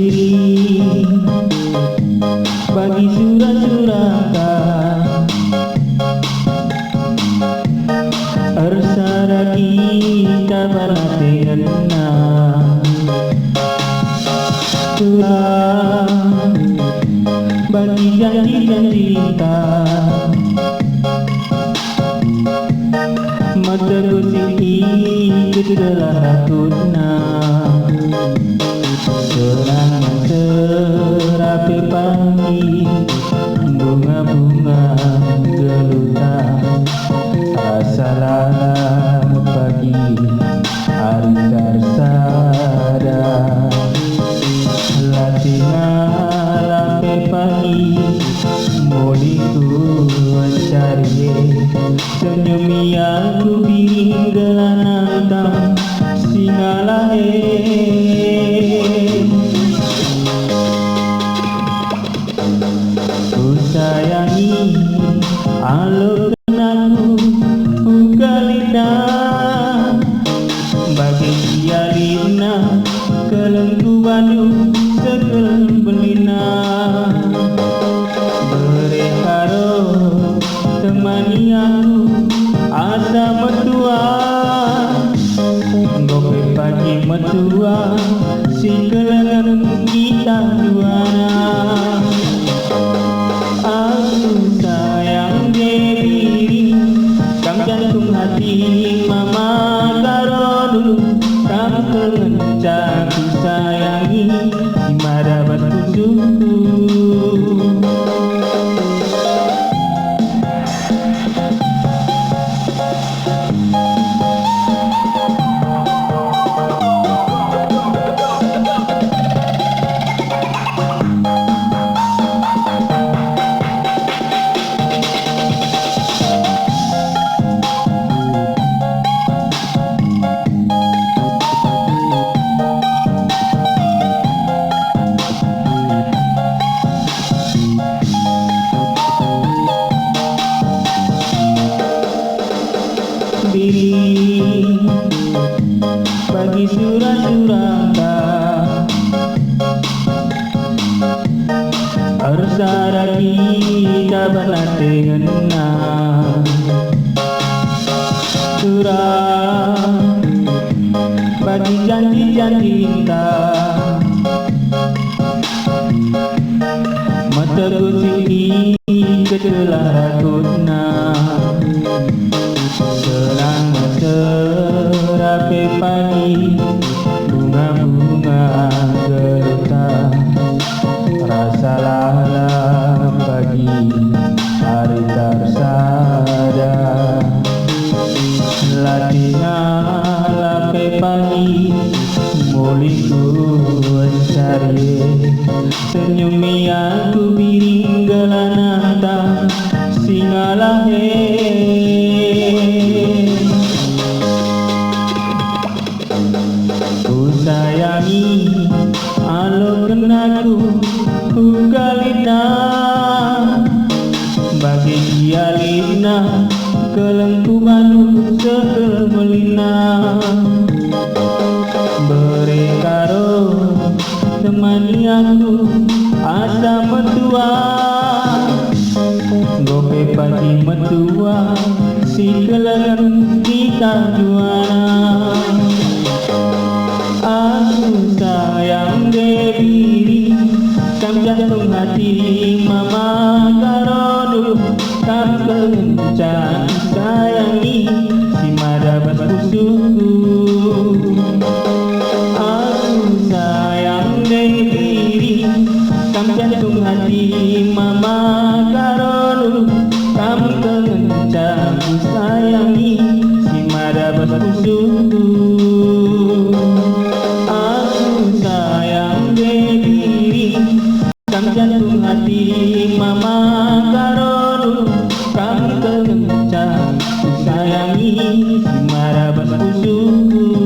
diri bagi surat-suratan arsara kita balategana surah bagi janji-janji kita mata kusiki ketelah hatutna serang serapi pagi bunga-bunga geluta rasa lala pagi hari karsada latina lape pagi moliku cari senyumi aku biring gelanang singalahe ku sayangi alur kenaku ugalina bagi dialina kelengku Bandung segel belina berekaro temani aku asa metua gope pagi metua si kelengan kita duana aku sayang diri kam jantung hati mama karo dulu kam kelenca ku sayangi di madabat kusuku diri bagi surat-suratan arsara kita balategana surah bagi janji-janji kita mata kusiki ketelah hatutna serang serapi pagi bunga-bunga geluta rasa lala pagi hari karsada latina lape pagi moliku cari senyumi aku biring gelanata singalahe ku sayangi alur kenaku ugalina bagi dialina kelengku Bandung segel melina berekaro temani aku asa metua gope pagi metua si kelengan kita juara aku sayang diri kam jantung hati mama karo dulu kam kelencan sayangi si madabat kusuku aku sayang diri kam jantung hati mama karo dulu kam kelencan sayangi si madabat kusuku jantung hati mama karo dulu kam kencang sayangi si marabat kusuku